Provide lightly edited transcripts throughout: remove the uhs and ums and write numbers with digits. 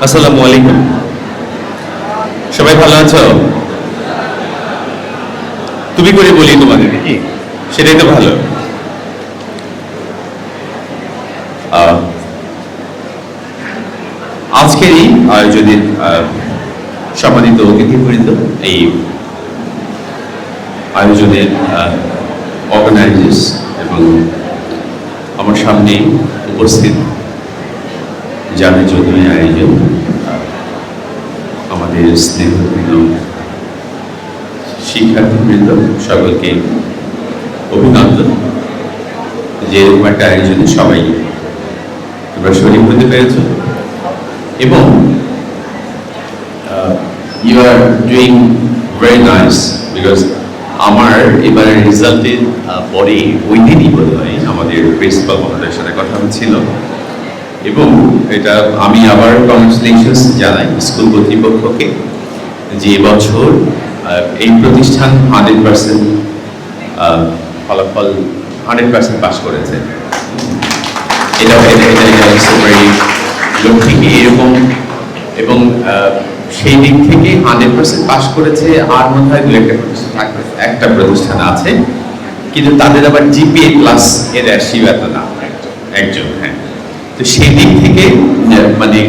আসসালামু আলাইকুম। সবাই ভালো আছো? তুমি করে বলি তোমাদের কি সেটাই তো ভালো। আহ, আজকের এই আয়োজনের সম্মানিত অতিথিবৃন্দ, এই আয়োজনের অর্গানাইজার্স এবং আমার সামনে উপস্থিত জানে চৌধুরী আয়োজন, আমাদের স্নেহবৃন্দ, শিক্ষার্থীবৃন্দ, সকলকে অভিনন্দন যে এরকম একটা আয়োজনে সবাই তোমরা শরীর হতে পেরেছ এবং you are doing very nice. Because আমার এবারের রেজাল্টের পরে ওই দিনই বোধ হয় আমাদের প্রিন্সিপাল মহোদয়ের সাথে কথা হচ্ছিল এবং এটা আমি আবার কংগ্রেচুলেশনস জানাই স্কুল কর্তৃপক্ষকে যে এবছর এই প্রতিষ্ঠান 100% ফলাফল 100% পাস করেছে। এটা লক্ষ্মীকে এরকম এবং সেই দিক থেকে 100% পাস করেছে। আর মনে হয় দু একটা প্রতিষ্ঠান আছে, কিন্তু তাদের আবার জিপিএ প্লাস এর রেশিও এত না, একজন। হ্যাঁ, তো সেই দিক থেকে মানে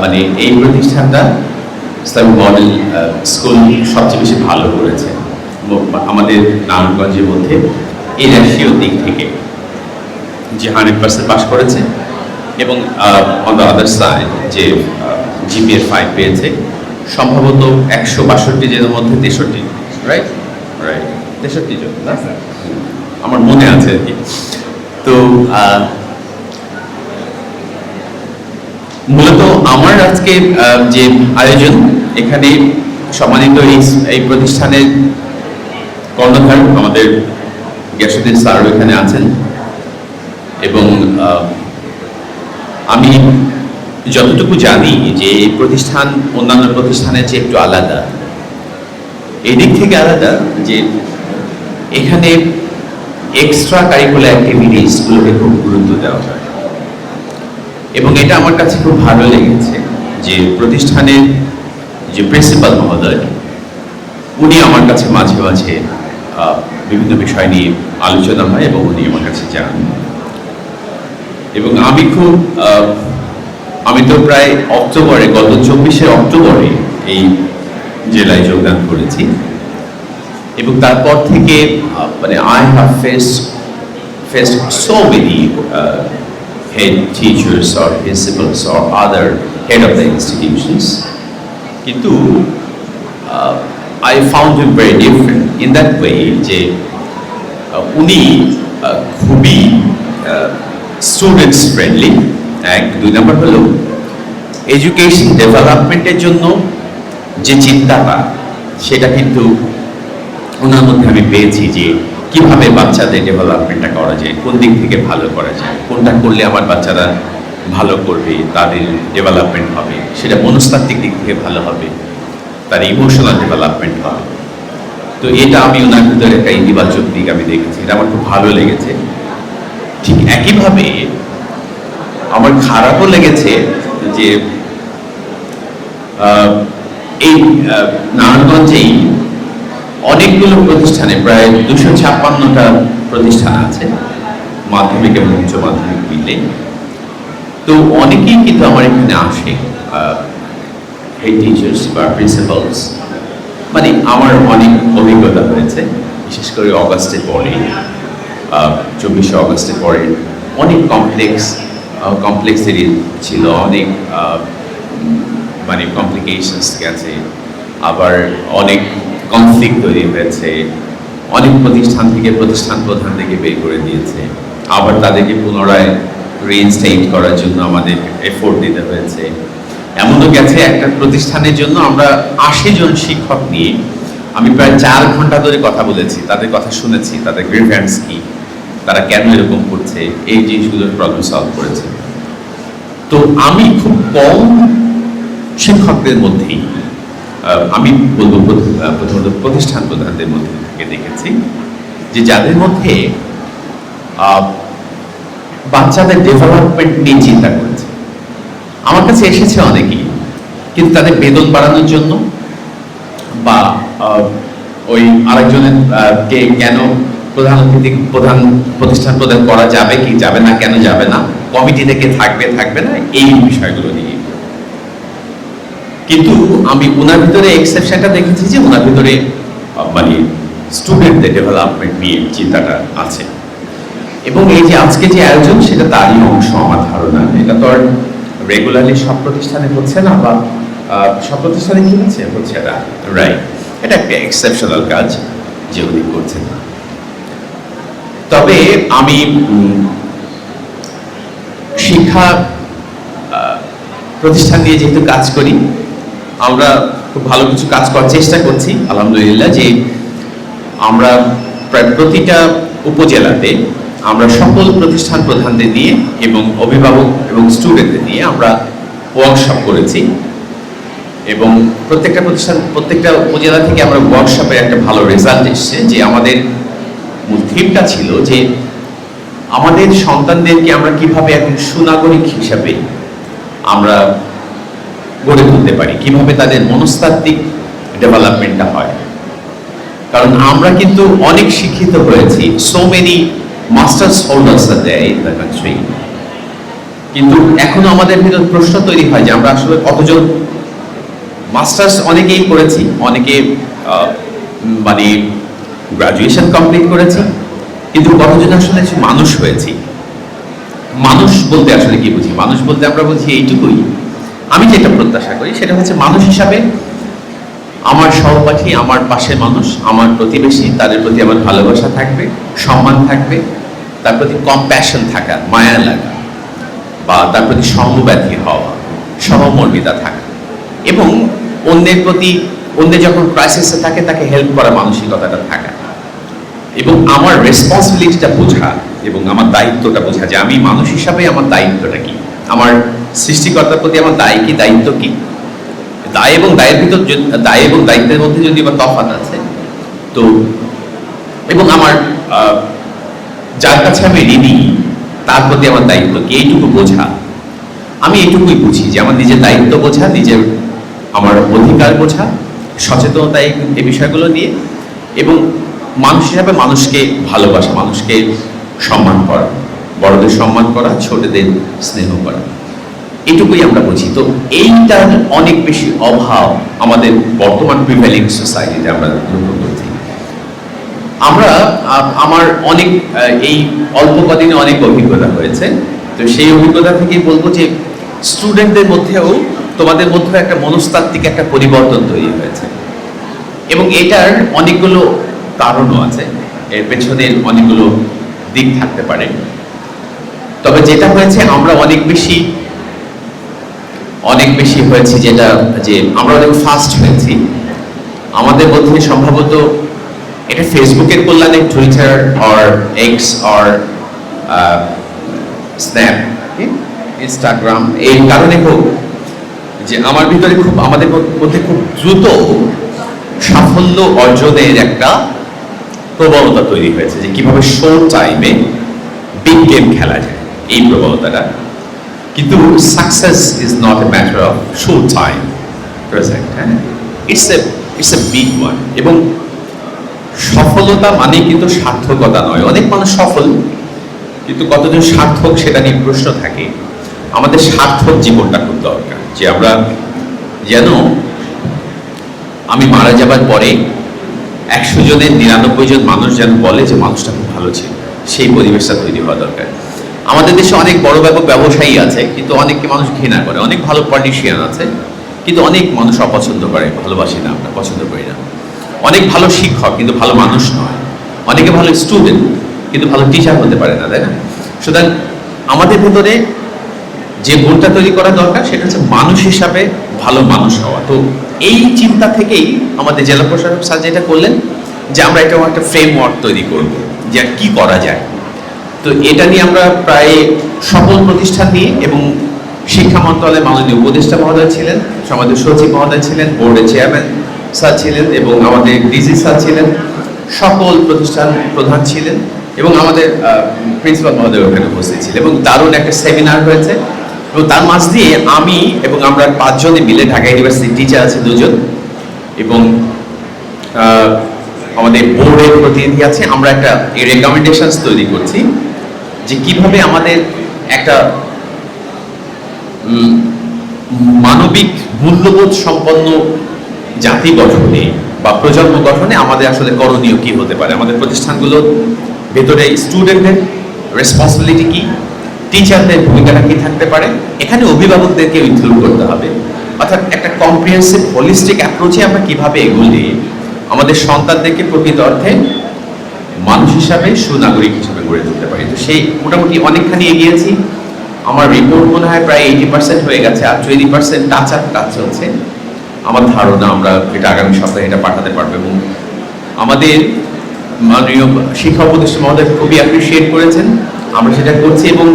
মানে এই প্রতিষ্ঠানটা ইসলামী মডেল স্কুল সবচেয়ে বেশি ভালো করেছে আমাদের নারায়ণগঞ্জের মধ্যে এই রেশিও দিক থেকে, যে 100% পাস করেছে এবং অন দ্য আদার সাইড যে জিপিএ 5 পেয়েছে সম্ভবত 162 জনের মধ্যে 63, রাইট রাইট 63 জন না স্যার, আমার মনে আছে আর কি। তো মূলত আমার আজকে যে আয়োজন, এখানে সম্মানিত এই প্রতিষ্ঠানের কর্ণধার আমাদের গ্যাসুদ্দিন স্যার এখানে আছেন এবং আমি যতটুকু জানি যে এই প্রতিষ্ঠান অন্যান্য প্রতিষ্ঠানের চেয়ে একটু আলাদা। এই দিক থেকে আলাদা যে এখানে এক্সট্রা কারিকুলার অ্যাক্টিভিটিসগুলোকে খুব গুরুত্ব দেওয়া হয় এবং এটা আমার কাছে খুব ভালো লেগেছে যে প্রতিষ্ঠানের যে প্রিন্সিপাল মহোদয় উনি আমার কাছে মাঝে মাঝে বিভিন্ন বিষয় নিয়ে আলোচনা হয় এবং উনি আমার কাছে যান এবং আমি তো প্রায় অক্টোবরে, গত 24শে অক্টোবরে এই জেলায় যোগদান করেছি এবং তারপর থেকে মানে I have faced so many head teachers or principals or other head of the institutions, কিন্তু I found him very different in that way যে উনি খুবই স্টুডেন্টস ফ্রেন্ডলি। এক, দুই নম্বর হলো এডুকেশন ডেভেলপমেন্টের জন্য যে চিন্তাটা সেটা কিন্তু ওনার মধ্যে আমি পেয়েছি যে কিভাবে বাচ্চাদের ডেভেলপমেন্টটা করা যায়, কোন দিক থেকে ভালো করা যায়, কোনটা করলে আমার বাচ্চারা ভালো করবে, তাদের ডেভেলপমেন্ট হবে, সেটা মনস্তাত্ত্বিক দিক থেকে ভালো হবে, তার ইমোশনাল ডেভেলপমেন্ট হবে। তো এটা আমি ওনার ভিতরে একটা ইতিবাচক দিক আমি দেখেছি, এটা আমার খুব ভালো লেগেছে। ঠিক একইভাবে আমার খারাপও লেগেছে যে এই নারায়ণগঞ্জেই অনেকগুলো প্রতিষ্ঠানে, প্রায় 256টা প্রতিষ্ঠান আছে মাধ্যমিক এবং উচ্চ মাধ্যমিক মিলে। তো অনেকেই কিন্তু আমার এখানে আসে হেড টিচার্স বা প্রিন্সিপালস, মানে আমার অনেক অভিজ্ঞতা হয়েছে, বিশেষ করে অগাস্টের পরে, 24শে অগাস্টের পরে অনেক কমপ্লেক্সিটি ছিল, অনেক মানে কমপ্লিকেশনস গেছে, আবার অনেক কনফ্লিক্ট তৈরি হয়েছে, অনেক প্রতিষ্ঠান প্রধান থেকে বের করে দিয়েছে, আবার তাদেরকে পুনরায় রিইনস্টেট করার জন্য আমাদের এফোর্ট দিতে হয়েছে। এমনও গেছে একটা প্রতিষ্ঠানের জন্য আমরা 80 জন শিক্ষক নিয়ে আমি প্রায় 4 ঘন্টা ধরে কথা বলেছি, তাদের কথা শুনেছি, তাদের গ্রিভেন্স কি, তারা কেন এরকম করছে, এই জিনিসগুলোর প্রবলেম সলভ করেছে। তো আমি খুব কম শিক্ষকদের মধ্যেই, আমি বলবো প্রথমত প্রতিষ্ঠান প্রধানদের মধ্যে থেকে দেখেছি যে যাদের মধ্যে বাচ্চাদের ডেভেলপমেন্ট নিয়ে চিন্তা করেছে। আমার কাছে এসেছে অনেকেই, কিন্তু তাদের বেতন বাড়ানোর জন্য বা ওই আরেকজনের কে কেন প্রধান অতিথি প্রধান প্রতিষ্ঠান প্রদান করা যাবে কি যাবে না, কেন যাবে না, কমিটি থেকে থাকবে থাকবে না, এই বিষয়গুলো নিয়ে। কিন্তু আমি ওনার ভিতরে এক্সেপশনটা দেখেছি যে ওনার ভিতরে মানে স্টুডেন্টদের ডেভেলপমেন্ট নিয়ে চিন্তাটা আছে। এবং এই যে আজকে যে আয়োজন সেটা তারই অংশ আমার ধারণা। এটা তো আর রেগুলারলি সব প্রতিষ্ঠানে হচ্ছে না, বা সব প্রতিষ্ঠানে কি হচ্ছে না, রাইট। এটা একটা এক্সেপশনাল কাজ যে উনি করছেন না। তবে আমি শিক্ষা প্রতিষ্ঠান নিয়ে যেহেতু কাজ করি, আমরা খুব ভালো কিছু কাজ করার চেষ্টা করছি আলহামদুলিল্লাহ। যে আমরা প্রায় প্রতিটা উপজেলাতে আমরা সকল প্রতিষ্ঠান প্রধানদের নিয়ে এবং অভিভাবক এবং স্টুডেন্টদের নিয়ে আমরা ওয়ার্কশপ করেছি, এবং প্রত্যেকটা প্রতিষ্ঠান প্রত্যেকটা উপজেলা থেকে আমরা ওয়ার্কশপের একটা ভালো রেজাল্ট এসছে। যে আমাদের মূল থিমটা ছিল যে আমাদের সন্তানদেরকে আমরা কিভাবে একজন সুনাগরিক হিসাবে আমরা গড়ে তুলতে পারি, কিভাবে তাদের মনস্তাত্ত্বিক ডেভেলপমেন্টটা হয়। কারণ আমরা কিন্তু অনেক শিক্ষিত হয়েছি, so many masters holders are there in the country, কিন্তু এখনো আমাদের ভিতর প্রশ্ন তৈরি হয় যে আমরা আসলে কতজন মাস্টার্স অনেকেই করেছি, অনেকে মানে গ্রাজুয়েশন কমপ্লিট করেছি, কিন্তু কতজন আসলে মানুষ হয়েছি। মানুষ বলতে আসলে কি বুঝি? মানুষ বলতে আমরা বুঝি এইটুকুই, আমি যেটা প্রত্যাশা করি সেটা হচ্ছে মানুষ হিসাবে আমার সহপাঠী, আমার পাশের মানুষ, আমার প্রতিবেশী, তাদের প্রতি আমার ভালোবাসা থাকবে, সম্মান থাকবে, তার প্রতি কম্প্যাশন থাকা, মায়া লাগা, বা তার প্রতি সমব্যথী হওয়া, সহমর্মিতা থাকা, এবং অন্যের প্রতি, অন্যের যখন ক্রাইসিসে থাকে তাকে হেল্প করা মানসিকতাটা থাকা, এবং আমার রেসপন্সিবিলিটিটা বোঝা এবং আমার দায়িত্বটা বোঝা যে আমি মানুষ হিসাবে আমার দায়িত্বটা কি, আমার সৃষ্টিকর্তার প্রতি আমার দায় কি, দায়িত্ব কি। দায় এবং দায়ের ভিতর, দায় এবং দায়িত্বের মধ্যে যদি বা তফাৎ আছে তো, এবং আমার যার কাছে আমি ঋণী তার প্রতি আমার দায়িত্ব কি, এইটুকু বোঝা। আমি এইটুকুই বুঝি যে আমার নিজের দায়িত্ব বোঝা, নিজের আমার অধিকার বোঝা, সচেতনতা এই বিষয়গুলো নিয়ে, এবং মানুষ হিসাবে মানুষকে ভালোবাসা, মানুষকে সম্মান করা, বড়দের সম্মান করা, ছোটদের স্নেহ করা, এটুকুই আমরা বুঝি। তো এইটার অনেক বেশি অভাব আমাদের বর্তমান প্রিভেলিং সোসাইটিতে আমরা লক্ষ্য করছি। আমরা আমার অনেক এই অল্প কদিনে অনেক অভিজ্ঞতা হয়েছে, তো সেই অভিজ্ঞতা থেকেই বলবো যে স্টুডেন্টদের মধ্যেও, তোমাদের মধ্যেও একটা মনস্তাত্ত্বিক একটা পরিবর্তন তৈরি হয়েছে, এবং এটার অনেকগুলো কারণও আছে, এর পেছনে অনেকগুলো দিক থাকতে পারে। তবে যেটা হয়েছে, আমরা অনেক বেশি হয়েছে যেটা, যে আমরা অনেক ফাস্ট হয়েছি। আমাদের মধ্যে সম্ভবত এটা ফেসবুকের কল্যাণে, Twitter or X or Snap, Instagram, এই কারণে হোক যে আমার ভিতরে খুব, আমাদের মধ্যে খুব দ্রুত সাফল্য অর্জনের একটা প্রবণতা তৈরি হয়েছে, যে কিভাবে শর্ট টাইমে বিগ গেম খেলা যায়, এই প্রবণতাটা। কিন্তু success is not a matter of short time present, it's a big one. এবং সফলতা মানে কিন্তু সার্থকতা নয়। অনেক মানুষ সফল, কিন্তু কতজন সার্থক সেটা নিয়ে প্রশ্ন থাকে। আমাদের সার্থক জীবনটা খুব দরকার, যে আমরা যেন আমি মারা যাবার পরে 100 জনের 99 জন মানুষ যেন বলে যে মানুষটা খুব ভালো ছিল, সেই পরিবেশটা তৈরি হওয়া দরকার। আমাদের দেশে অনেক বড় ব্যবসায়ী আছে, কিন্তু অনেককে মানুষ ঘৃণা করে। অনেক ভালো পলিটিশিয়ান আছে, কিন্তু অনেক মানুষ অপছন্দ করে, ভালোবাসি না, আমরা পছন্দ করি না। অনেক ভালো শিক্ষক, কিন্তু ভালো মানুষ নয়। অনেকে ভালো স্টুডেন্ট, কিন্তু ভালো টিচার হতে পারে না, তাই না? সুতরাং আমাদের ভেতরে যে গুণটা তৈরি করা দরকার সেটা হচ্ছে মানুষ হিসাবে ভালো মানুষ হওয়া। তো এই চিন্তা থেকেই আমাদের জেলা প্রশাসক স্যার যেটা করলেন, যে আমরা একটা ফ্রেমওয়ার্ক তৈরি করব যে কি করা যায়। তো এটা নিয়ে আমরা প্রায় সকল প্রতিষ্ঠান নিয়ে, এবং শিক্ষা মন্ত্রণালয়ের মাননীয় উপদেষ্টা মহোদয় ছিলেন, সমাজের সচিব মহোদয় ছিলেন, বোর্ডের চেয়ারম্যান স্যার ছিলেন, এবং আমাদের ডিজি স্যার ছিলেন, সকল প্রতিষ্ঠান প্রধান ছিলেন, এবং আমাদের প্রিন্সিপাল মহোদয় ওখানে উপস্থিত ছিলেন, এবং দারুণ একটা সেমিনার হয়েছে। এবং তার মাঝ দিয়ে আমি এবং আমরা 5 জনে মিলে ঢাকা ইউনিভার্সিটির টিচার আছে 2 জন এবং আমাদের বোর্ডের প্রতিনিধি আছে। আমরা একটা রেকমেন্ডেশনস তৈরি করছি যে কিভাবে আমাদের একটা মানবিক মূল্যবোধ সম্পন্ন জাতি গঠনে বা প্রজন্ম গঠনে আমাদের আসলে করণীয় কি হতে পারে, আমাদের প্রতিষ্ঠানগুলোর ভেতরে স্টুডেন্টদের রেসপন্সিবিলিটি কি, টিচারদের ভূমিকাটা কি থাকতে পারে, এখানে অভিভাবকদেরকে ইনক্লুড করতে হবে। অর্থাৎ একটা কম্প্রিহেন্সিভ হোলিস্টিক অ্যাপ্রোচে আমরা কিভাবে এগুলি আমাদের সন্তানদেরকে প্রকৃত অর্থে মানুষ হিসাবে সুনাগরিক হিসাবে গড়ে তুলতে পারি। তো সেই মোটামুটি অনেকখানি এগিয়েছি। আমার রিপোর্ট মনে হয় প্রায় 80% হয়ে গেছে, আর 20% টাচ চলছে। আমার ধারণা আমরা এটা আগামী সপ্তাহে এটা পাঠাতে পারবো এবং আমাদের মাননীয় শিক্ষা উপদেষ্টা মহোদয় খুবই অ্যাপ্রিসিয়েট করেছেন, আমরা সেটা করছি। এবং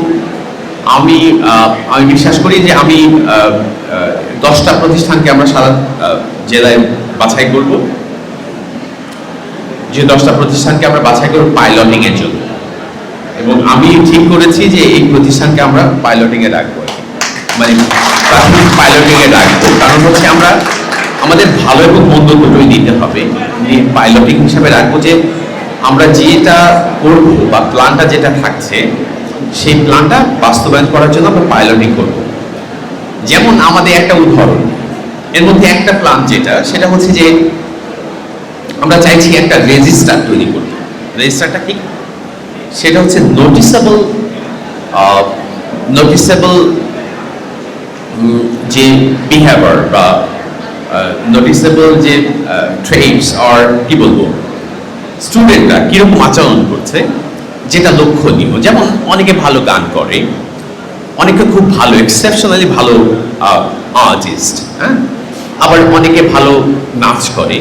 আমি বিশ্বাস করি যে আমি 10টা প্রতিষ্ঠানকে আমরা সারা জেলায় বাছাই করব, যে 10টা প্রতিষ্ঠানকে আমরা বাছাই করব পাইলটিং এর জন্য। এবং আমি ঠিক করেছি যে এই প্রতিষ্ঠানকে আমরা পাইলটিং এ রাখবো, মানে প্রাথমিক পাইলটিং এ রাখবো। কারণ হচ্ছে আমরা আমাদের ভালো এবং মন্দ দুটোই দিতে হবে, পাইলটিং হিসাবে রাখবো যে আমরা যেটা করব বা প্ল্যানটা যেটা থাকছে সেই প্ল্যানটা বাস্তবায়ন করার জন্য আমরা পাইলটিং করব। যেমন আমাদের একটা উদাহরণ, এর মধ্যে একটা প্ল্যান যেটা সেটা হচ্ছে যে আমরা চাইছি একটা রেজিস্টার তৈরি করতে। রেজিস্টারটা কি? সেটা হচ্ছে নোটিসেবল যে বিহেভিয়ার বা নোটিসেবল যে ট্রেডস আর কি বলবো স্টুডেন্টরা কিরকম আচরণ করছে যেটা লক্ষণীয়। যেমন অনেকে ভালো গান করে, অনেকে খুব ভালো এক্সেপশনালি ভালো আর্টিস্ট, হ্যাঁ, আবার অনেকে ভালো নাচ করে,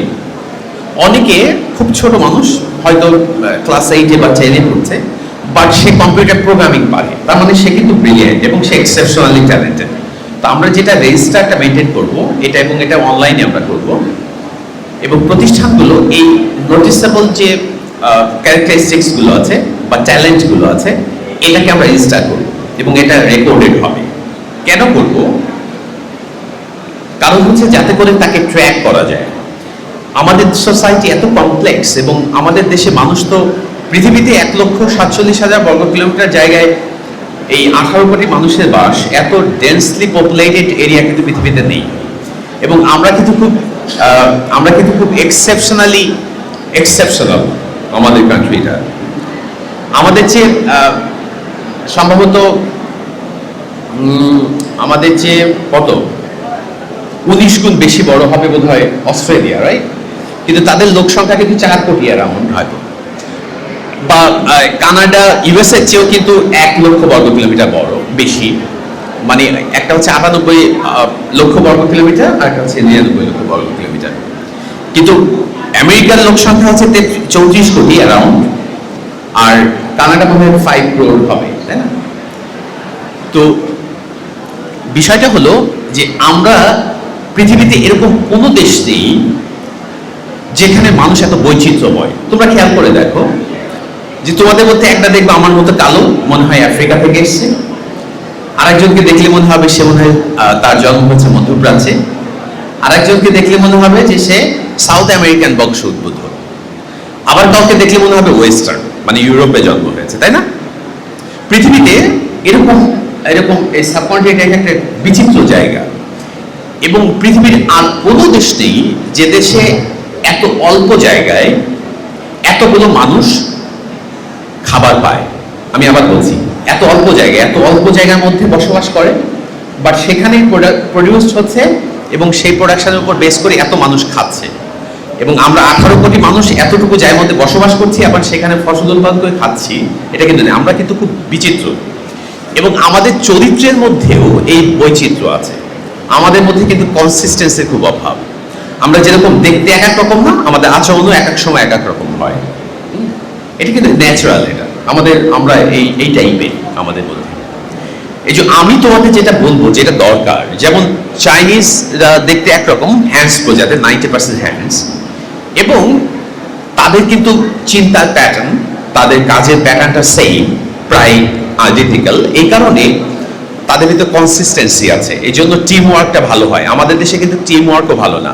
অনেকে খুব ছোট মানুষ হয়তো ক্লাস 8-এ বা 10-এ পড়ছে, বাট সে কম্পিউটার প্রোগ্রামিং পারে, তার মানে সে কিন্তু ব্রিলিয়েন্ট এবং সে এক্সেপশনালি ট্যালেন্টেড। তো আমরা যেটা রেজিস্টারটা মেনটেন করব এটা, এবং এটা অনলাইনে আমরা করব, এবং প্রতিষ্ঠানগুলো এই নোটিসেবল যে ক্যারেক্টারিস্টিক্সগুলো আছে বা ট্যালেন্টগুলো আছে এটাকে আমরা রেজিস্টার করব এবং এটা রেকর্ডেড হবে। কেন করব? কারণ হচ্ছে যাতে করে তাকে ট্র্যাক করা যায়। আমাদের সোসাইটি এত কমপ্লেক্স এবং আমাদের দেশে মানুষ তো পৃথিবীতে 1,47,000 বর্গ কিলোমিটার জায়গায় এই 18 কোটি মানুষের বাস, এত ডেন্সলি পপুলেটেড এরিয়া কিন্তু পৃথিবীতে নেই। এবং আমরা কিন্তু খুব এক্সেপশনাল আমাদের কান্ট্রিটা। আমাদের যে সম্ভবত আমাদের যে কত 19 গুণ বেশি বড় হবে বোধ হয় অস্ট্রেলিয়া, রাইট? কিন্তু তাদের লোক সংখ্যা কিন্তু 4 কোটি অ্যারাউন্ড হয়তো, বা কানাডা ইউএস এর চেয়েও কিন্তু 1 লক্ষ বর্গ কিলোমিটার বড় বেশি। মানে একটা হচ্ছে 98 লক্ষ বর্গ কিলোমিটার আর একটা হচ্ছে 99 লক্ষ বর্গ কিলোমিটার। কিন্তু আমেরিকার লোক সংখ্যা হচ্ছে 34 কোটি অ্যারাউন্ড, আর কানাডা মনে হয় 5 crore হবে, তাই না? তো বিষয়টা হলো যে আমরা পৃথিবীতে এরকম কোনো দেশ নেই যেখানে মানুষ এত বৈচিত্র্যময়। তোমরা খেয়াল করে দেখো যে তোমাদের মধ্যে একটা দেখবে আমার মতো কালো, মনে হয় আফ্রিকা থেকে এসছে, আরেকজনকে দেখলে মনে হবে সে মনে হয় তার জন্ম হচ্ছে মধ্যপ্রাচ্যে, আরেকজনকে দেখলে মনে হবে যে সে সাউথ আমেরিকান বংশ উদ্ভূত, আবার কাউকে দেখলে মনে হবে ওয়েস্টার্ন, মানে ইউরোপে জন্ম হয়েছে, তাই না? পৃথিবীতে এরকম এই সাবকন্টিনেন্ট একটা বিচিত্র জায়গা, এবং পৃথিবীর আর কোনো দেশ নেই যে দেশে এত অল্প জায়গায় এতগুলো মানুষ খাবার পায়। আমি আবার বলছি, এত অল্প জায়গার মধ্যে বসবাস করে, বাট সেখানে প্রডিউসড হচ্ছে এবং সেই প্রোডাকশনের উপর বেস করে এত মানুষ খাচ্ছে। এবং আমরা 18 কোটি মানুষ এতটুকু জায়গার মধ্যে বসবাস করছি, আবার সেখানে ফসল উৎপাদন করে খাচ্ছি। এটা কিন্তু না, আমরা কিন্তু খুব বিচিত্র, এবং আমাদের চরিত্রের মধ্যেও এই বৈচিত্র্য আছে। আমাদের মধ্যে কিন্তু কনসিস্টেন্সির খুব অভাব। আমরা যেরকম দেখতে এক এক রকম না, আমাদের আচরণও এক এক সময় এক এক রকম হয়। এটা কিন্তু ন্যাচারাল, এটা আমরা এই টাইপের আমাদের মধ্যে। এই যে আমি তোমাদের যেটা বলবো যেটা দরকার, যেমন চাইনিজরা দেখতে একরকম, হ্যান্ডস প্রজাতির 90% হ্যান্ডস, এবং তাদের কিন্তু চিন্তার প্যাটার্ন, তাদের কাজের প্যাটার্নটা সেম, প্রায় আইডেন্টিক্যাল। এই কারণে তাদের ভিতরে কনসিস্টেন্সি আছে, এই জন্য টিম ওয়ার্কটা ভালো হয়। আমাদের দেশে কিন্তু টিম ওয়ার্কও ভালো না।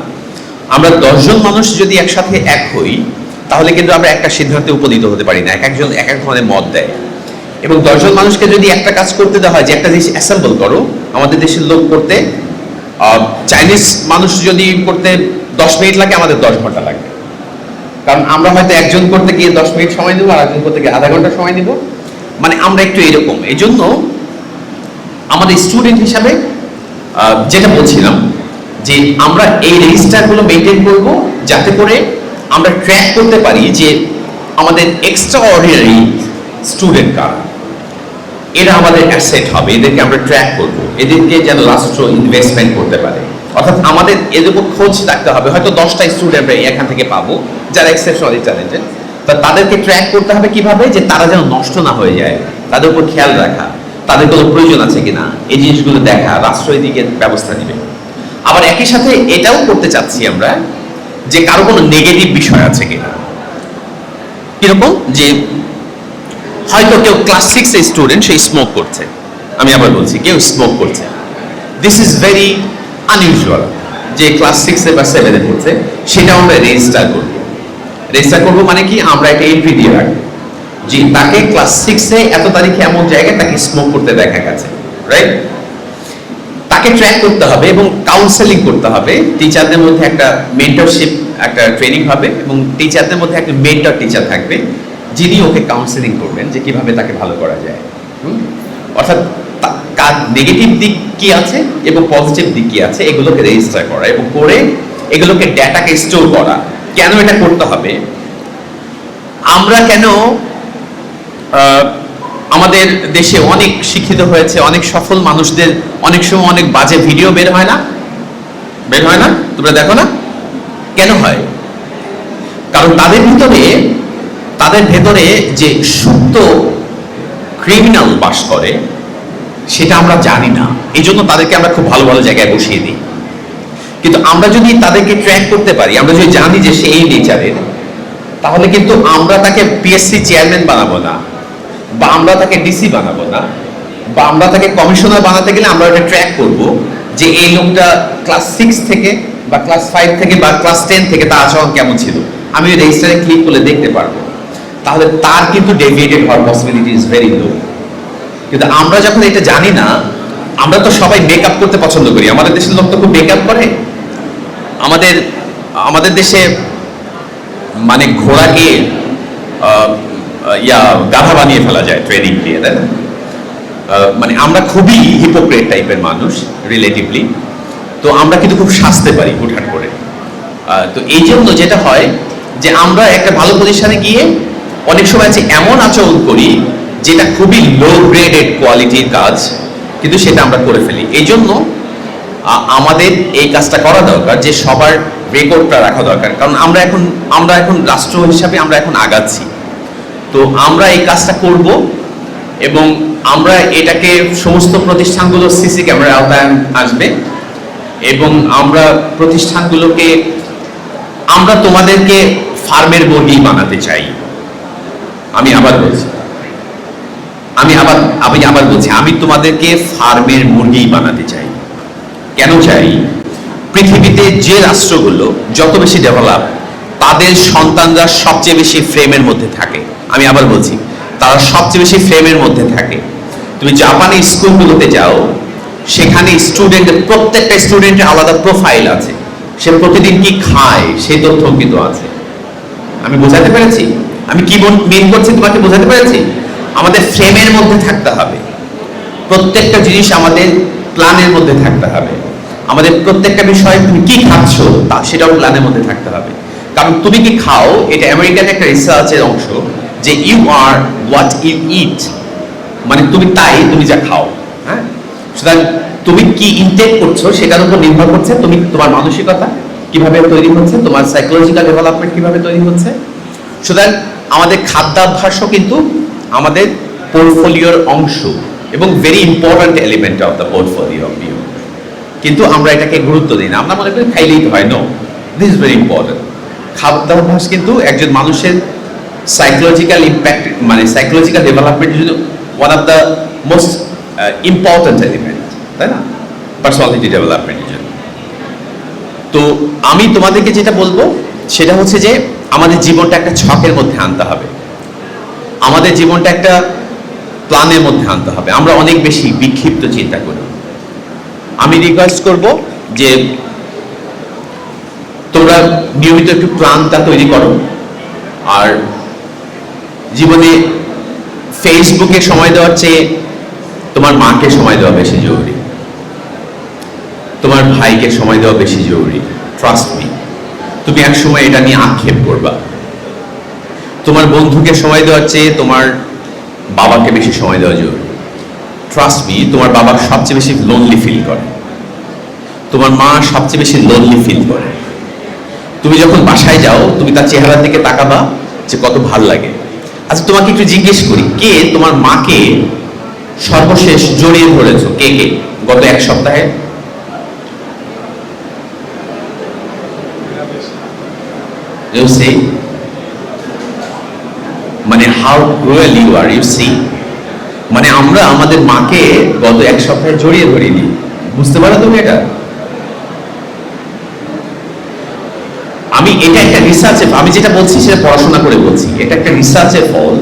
আমরা 10 জন মানুষ যদি একসাথে এক হই, তাহলে কিন্তু আমরা একটা সিদ্ধান্তে উপনীত হতে পারি না। এক একজন এক এক ধরনের মত দেয়, এবং 10 জন মানুষকে যদি একটা কাজ করতে দেওয়া হয়, যে একটা জিনিস অ্যাসেম্বল করো, আমাদের দেশের লোক করতে, চাইনিজ মানুষ যদি করতে 10 মিনিট লাগে, আমাদের 10 ঘন্টা লাগবে। কারণ আমরা হয়তো একজন করতে গিয়ে 10 মিনিট সময় দেবো, আর একজন করতে গিয়ে আধা ঘন্টা সময় দিব। মানে আমরা একটু এরকম। এই জন্য আমাদের স্টুডেন্ট হিসাবে যেটা বলছিলাম, যে আমরা এই রেজিস্টারগুলো মেনটেন করব, যাতে করে আমরা ট্র্যাক করতে পারি যে আমাদের এক্সট্রা অর্ডিনারি স্টুডেন্ট কারা, এরা আমাদের অ্যাসেট হবে, এদেরকে আমরা ট্র্যাক করব, এদেরকে যেন রাষ্ট্র ইনভেস্টমেন্ট করতে পারে। অর্থাৎ আমাদের এদের উপর খোঁজ রাখতে হবে। হয়তো 10টা স্টুডেন্ট আমরা এখান থেকে পাবো যারা এক্সেপশনালি ট্যালেন্টেড, তা তাদেরকে ট্র্যাক করতে হবে কিভাবে, যে তারা যেন নষ্ট না হয়ে যায়, তাদের উপর খেয়াল রাখা, তাদের কোনো প্রয়োজন আছে কিনা, এই জিনিসগুলো দেখা, রাষ্ট্র এদিকে ব্যবস্থা নেবে। আবার একই সাথে এটাও করতে চাচ্ছি আমরা, যে কারো কোনো নেগেটিভ বিষয় আছে কিনা। কিরকম, যে হয়তো কেউ ক্লাস 6 এর স্টুডেন্ট, সে স্মোক করছে, আমি আবার বলছি কেউ স্মোক করছে, দিস ইজ ভেরি আনইউজুয়াল, যে ক্লাস 6 এ বা 7 এ পড়ছে, সেটা আমরা রেজিস্টার করব। রেজিস্টার করব মানে কি, আমরা একটা এন্ট্রি দিয়ে রাখবো যে তাকে ক্লাস 6 এ এত তারিখে এমন জায়গায় তাকে স্মোক করতে দেখা গেছে, রাইট? তাকে ট্র্যাক করতে হবে এবং কাউন্সেলিং করতে হবে। টিচারদের মধ্যে একটা মেন্টরশিপ, একটা ট্রেনিং হবে, এবং টিচারদের মধ্যে একটা মেন্টর টিচার থাকবে, যিনি ওকে কাউন্সেলিং করবেন যে কিভাবে তাকে ভালো করা যায়। অর্থাৎ কার নেগেটিভ দিক কি আছে এবং পজিটিভ দিক কি আছে, এগুলোকে রেজিস্টার করা, এবং করে এগুলোকে ডেটাকে স্টোর করা। কেন এটা করতে হবে? আমরা কেন আমাদের দেশে অনেক শিক্ষিত হয়েছে, অনেক সফল মানুষদের অনেক সময় অনেক বাজে ভিডিও বের হয় না? বের হয় না? তোমরা দেখো না? কেন হয়? কারণ তাদের ভেতরে যে সুপ্ত ক্রিমিনাল বাস করে, সেটা আমরা জানি না। এই জন্য তাদেরকে আমরা খুব ভালো ভালো জায়গায় বসিয়ে দিই। কিন্তু আমরা যদি তাদেরকে ট্র্যাক করতে পারি, আমরা যদি জানি যে সে এই নেচারের, তাহলে কিন্তু আমরা তাকে পিএসসি চেয়ারম্যান বানাবো না, বা আমরা তাকে ডিসি বানাবো না, বা আমরা তাকে কমিশনার বানাতে গেলে আমরা এটা ট্র্যাক করব যে এই লোকটা ক্লাস 6 থেকে বা ক্লাস 5 থেকে বা ক্লাস 10 থেকে তার আচরণ কেমন ছিল, আমি ওই রেজিস্টারে ক্লিক করলে দেখতে পারবো। তাহলে তার কিন্তু ডেভিয়েটেড হওয়ার পসিবিলিটি ইজ ভেরি লো। কিন্তু আমরা যখন এটা জানি না, আমরা তো সবাই মেকআপ করতে পছন্দ করি। আমাদের দেশের লোক তো খুব মেকআপ করে। আমাদের দেশে মানে ঘোড়াকে গাধা বানিয়ে ফেলা যায় ট্রেনিং দিয়ে, তাই না? মানে আমরা খুবই হিপোক্রেট টাইপের মানুষ রিলেটিভলি। তো আমরা কিন্তু খুব সাজতে পারি হুটহাট করে। তো এই জন্য যেটা হয়, যে আমরা একটা ভালো পজিশনে গিয়ে অনেক সময় আছে এমন আচরণ করি যেটা খুবই লো গ্রেডেড কোয়ালিটির কাজ, কিন্তু সেটা আমরা করে ফেলি। এই জন্য আমাদের এই কাজটা করা দরকার, যে সবার রেকর্ডটা রাখা দরকার। কারণ আমরা এখন রাষ্ট্র হিসাবে আমরা এখন আগাচ্ছি। তো আমরা এই কাজটা করব, এবং আমরা এটাকে সমস্ত প্রতিষ্ঠানগুলো সিসি ক্যামেরা আওতায় আসবে, এবং আমরা প্রতিষ্ঠানগুলোকে, আমরা তোমাদেরকে ফার্মের মুরগি বানাতে চাই। আমি আবার বলছি, আমি তোমাদেরকে ফার্মের মুরগি বানাতে চাই। কেন চাই? পৃথিবীতে যে রাষ্ট্রগুলো যত বেশি ডেভেলপ, তাদের সন্তানরা সবচেয়ে বেশি ফ্রেমের মধ্যে থাকে। আমি আবার বলছি, তারা সবচেয়ে বেশি ফ্রেমের মধ্যে থাকে। তুমি জাপানি স্কুলগুলোতে যাও, সেখানে প্রত্যেকটা স্টুডেন্টের আলাদা প্রোফাইল আছে, সে প্রতিদিন কি খায় সেই তথ্য কিন্তু আছে। আমি বোঝাতে পেরেছি? আমি কি মেন করছি তোমাকে বোঝাতে পেরেছি? আমাদের ফ্রেমের মধ্যে থাকতে হবে, প্রত্যেকটা জিনিস আমাদের প্ল্যানের মধ্যে থাকতে হবে, আমাদের প্রত্যেকটা বিষয় তুমি কি খাচ্ছ তা সেটাও প্ল্যানের মধ্যে থাকতে হবে। কারণ তুমি কি খাও, এটা আমেরিকান একটা রিসার্চের অংশ, যে ইউ আর হোয়াট ইউ ইট, মানে তুমি যা খাও। হ্যাঁ, সুতরাং তুমি কি ইনটেক করছো সেটার উপর নির্ভর করছে তোমার মানসিকতা কিভাবে তৈরি হচ্ছে, তোমার সাইকোলজিক্যাল ডেভেলপমেন্ট কিভাবে তৈরি হচ্ছে। সুতরাং আমাদের খাদ্যাভ্যাসও কিন্তু আমাদের পোর্টফোলিওর অংশ, এবং very important element of the portfolio of you. কিন্তু আমরা এটাকে গুরুত্ব দিই না, আমরা মনে করি খাইলেই তো হয়। No, this is very important. খাদ্যাভ্যাস কিন্তু একজন মানুষের সাইকোলজিক্যাল ইম্প্যাক্ট, মানে psychological development one of the most important element. তাই না, পার্সোনালিটি ডেভেলপমেন্টের জন্য। তো আমি তোমাদেরকে যেটা বলবো সেটা হচ্ছে যে আমাদের জীবনটা একটা ছকের মধ্যে আনতে হবে, আমাদের জীবনটা একটা প্ল্যানের মধ্যে আনতে হবে। আমরা অনেক বেশি বিক্ষিপ্ত চিন্তা করি। আমি রিকোয়েস্ট করব যে তোমরা নিয়মিত একটু প্ল্যানটা তৈরি করো। আর জীবনে ফেসবুকে সময় দেওয়ার চেয়ে তোমার মাকে সময় দেওয়া বেশি জরুরি, তোমার ভাইকে সময় দেওয়া বেশি জরুরি। ট্রাস্ট মি, তুমি এক সময় এটা নিয়ে আক্ষেপ করবা। তোমার বন্ধুকে সময় দেওয়ার চেয়ে তোমার বাবাকে বেশি সময় দেওয়া জরুরি। ট্রাস্ট মি, তোমার বাবা সবচেয়ে বেশি লোনলি ফিল করে, তোমার মা সবচেয়ে বেশি লোনলি ফিল করে। তুমি যখন বাসায় যাও তুমি তার চেহারার দিকে তাকাবা যে কত ভাল লাগে। আচ্ছা তোমাকে একটু জিজ্ঞেস করি, কে তোমার মাকে সর্বশেষ জড়িয়ে ধরেছো? কে কে গত এক সপ্তাহে? You see, মানে how cruel you are, you see. মানে আমরা আমাদের মাকে গত এক সপ্তাহে জড়িয়ে ধরিনি। বুঝতে পারো তুমি এটা? আমি এটা একটা রিসার্চের, আমি যেটা বলছি সেটা পড়াশোনা করে বলছি, এটা একটা রিসার্চের ফল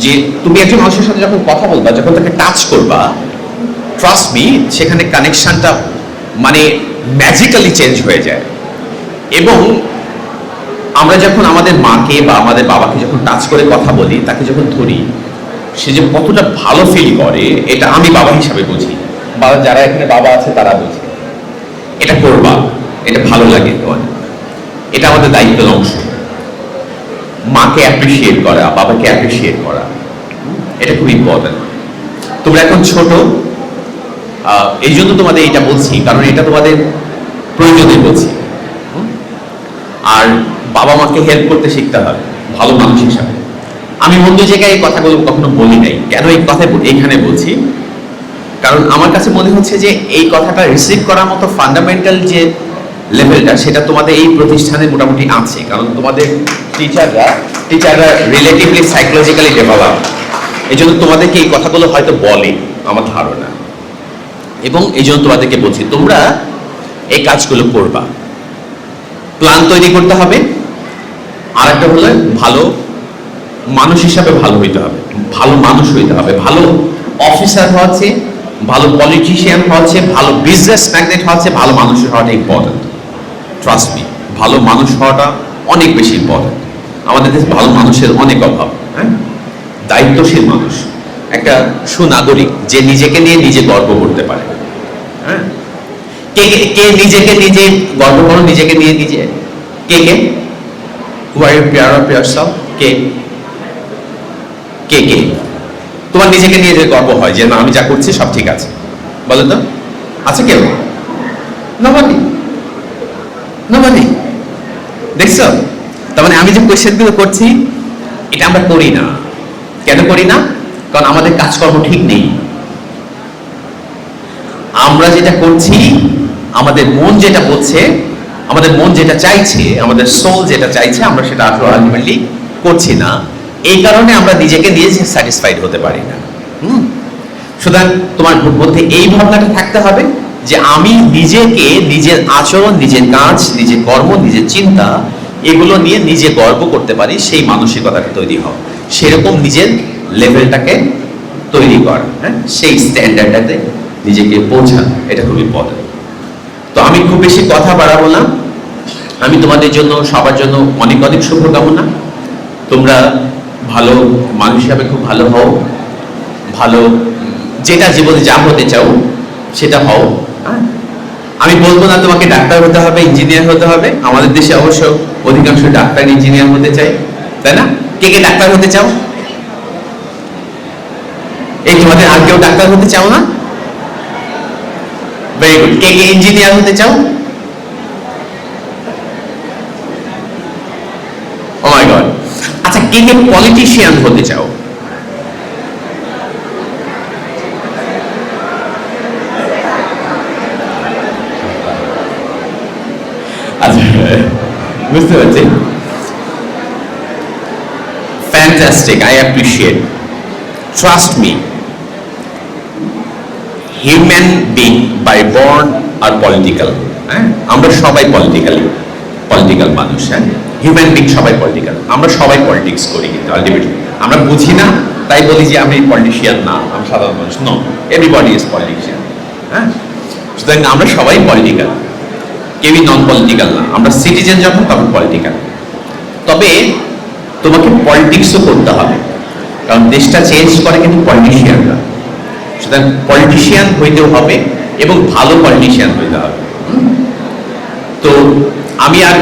যে তুমি একজন মানুষের সাথে যখন কথা বলবা, যখন তাকে টাচ করবা, ট্রাস্ট মি, সেখানে কানেকশনটা মানে ম্যাজিক্যালি চেঞ্জ হয়ে যায়। এবং আমরা যখন আমাদের মাকে বা আমাদের বাবাকে যখন টাচ করে কথা বলি, তাকে যখন ধরি, সে যে কতটা ভালো ফিল করে এটা আমি বাবা হিসাবে বুঝি, বা যারা এখানে বাবা আছে তারা বুঝে। এটা করবা, এটা ভালো লাগে তোমার, এটা আমাদের দায়িত্বের অংশ। মাকে অ্যাপ্রিসিয়েট করা, বাবাকে অ্যাপ্রিসিয়েট করা, এটা খুব ইম্পর্টেন্ট। তোমরা এখন ছোট, এই জন্য তোমাদের এটা বলছি, কারণ এটা তোমাদের প্রয়োজনে বলছি। আর বাবা মাকে হেল্প করতে শিখতে হবে ভালো মানুষ হিসাবে। আমি অন্য জায়গায় এই কথাগুলো কখনো বলি নাই, কেন এই কথা এইখানে বলছি, কারণ আমার কাছে মনে হচ্ছে যে এই কথাটা রিসিভ করার মতো ফান্ডামেন্টাল যে লেভেলটা, সেটা তোমাদের এই প্রতিষ্ঠানে মোটামুটি আছে। কারণ তোমাদের টিচাররা রিলেটিভলি সাইকোলজিক্যালি ডেভেলপ, এই জন্য তোমাদেরকে এই কথাগুলো হয়তো বলে আমার ধারণা। এবং এই জন্য তোমাদেরকে বলছি তোমরা এই কাজগুলো করবা। প্ল্যান তৈরি করতে হবে, আর একটা হলো ভালো মানুষ হিসাবে ভালো হইতে হবে, ভালো মানুষ হইতে হবে। ভালো অফিসার হওয়া হচ্ছে, ভালো পলিটিশিয়ান হওয়া হচ্ছে, ভালো বিজনেস ম্যাগনেট হওয়া হচ্ছে, ভালো মানুষ হওয়াটা ইম্পর্টেন্ট। ট্রাস্ট মি, ভালো মানুষ হওয়াটা অনেক বেশি ইম্পর্টেন্ট। আমাদের দেশে ভালো মানুষের অনেক অভাব। হ্যাঁ, দায়িত্বশীল মানুষ, একটা সুনাগরিক যে নিজেকে নিয়ে নিজে গর্ব করতে পারে। হ্যাঁ, কে কে নিজেকে নিজে গর্ব করো, নিজেকে নিয়ে নিজে? কে কে who are you proud of yourself? কে কে কে তোমার নিজেকে নিয়ে যে গর্ব হয় যে না আমি যা করছি সব ঠিক আছে? বলো তো, আছে কেউ? নবানি, নবানি। দেখছো? তার মানে আমি যে কোয়েশ্চেনগুলো করছি এটা আমরা করি না। কেন করি না? কারণ আমাদের কাজকর্ম ঠিক নেই। আমরা যেটা করছি, আমাদের মন যেটা বলছে, আমাদের মন যেটা চাইছে, আমাদের সোল যেটা চাইছে, আমরা সেটা আসলে আলটিমেটলি করছি না। এই কারণে আমরা নিজেকে নিয়ে স্যাটিসফাইড হতে পারি না। সুতরাং তোমার মধ্যে এই ভাবনাটা থাকতে হবে যে আমি নিজেকে, নিজের আচরণ, নিজের কাজ, নিজের কর্ম, নিজের চিন্তা, এগুলো নিয়ে নিজে গর্ব করতে পারি, সেই মানসিকতাটা তৈরি হয়। সেরকম নিজের লেভেলটাকে তৈরি করা, হ্যাঁ, সেই স্ট্যান্ডার্ডটাতে নিজেকে পৌঁছানো, এটা খুব ইম্পর্টেন্ট। তো আমি খুব বেশি কথা বাড়াবো না। আমি তোমাদের জন্য, সবার জন্য অনেক অনেক শুভকামনা। তোমরা ভালো মানুষ হিসাবে খুব ভালো হও, ভালো যেটা জীবনে যা হতে চাও সেটা হও। আমি বলবো না তোমাকে ডাক্তার হতে হবে, ইঞ্জিনিয়ার হতে হবে। আমাদের দেশে অবশ্য অধিকাংশ ডাক্তার ইঞ্জিনিয়ার হতে চায়, তাই না? কে কে ডাক্তার হতে চাও? এই তোমাদের আর কেউ ডাক্তার হতে চাও না? Very good. কে কে ইঞ্জিনিয়ার হতে চাও? Oh my god. আচ্ছা, কে কে পলিটিশিয়ান হতে চাও? আচ্ছা, বুঝতে পারছি। Fantastic, I appreciate. Trust me, human being by born are political. হ্যাঁ, আমরা সবাই পলিটিক্যাল মানুষ। হ্যাঁ, হিউম্যান বিং সবাই পলিটিক্যাল, আমরা সবাই পলিটিক্স করি, কিন্তু আলটিমেটলি আমরা বুঝি না, তাই বলি যে আমি পলিটিশিয়ান না, আমি সাধারণ মানুষ। No, everybody is politician. হ্যাঁ, সুতরাং আমরা সবাই পলিটিক্যাল, কেউই নন পলিটিক্যাল না। আমরা সিটিজেন যখন, তখন পলিটিক্যাল। তবে তোমাকে পলিটিক্সও করতে হবে, কারণ দেশটা চেঞ্জ করে কিন্তু পলিটিশিয়ানরা। সুতরাং পলিটিশিয়ান হইতেও হবে এবং ভালো পলিটিশিয়ান হইতে হবে। তো আমি আর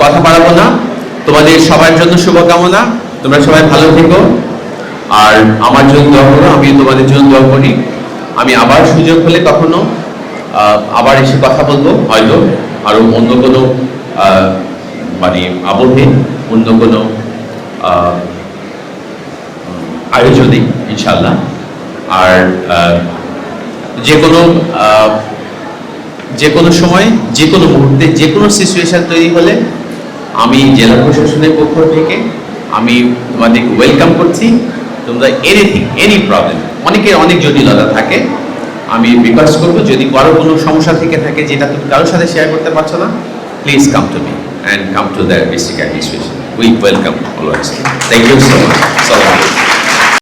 কথা বাড়াবো না, তোমাদের সবার জন্য শুভকামনা, তোমরা সবাই ভালো থেকো আর আমার জন্য দোয়া করো, আমি তোমাদের জন্য দোয়া করি। আমি আবার সুযোগ হলে কখনো আবার এসে কথা বলবো, হয়তো আরো অন্য কোনো মানে আবহে, অন্য কোনো আয়োজনে ইনশাল্লাহ। আর যে কোনো সময়, যে কোনো মুহূর্তে, যে কোনো সিচুয়েশন তৈরি হলে আমি জেলা প্রশাসনের পক্ষ থেকে আমি তোমাদেরকে ওয়েলকাম করছি। তোমরা এনি প্রবলেম, অনেকের অনেক জটিলতা থাকে, আমি রিকোয়েস্ট করবো যদি কারো কোনো সমস্যা থেকে থাকে যেটা তুমি কারোর সাথে শেয়ার করতে পারছো না, please come to me and come to the district administration. We welcome always. Thank you so much.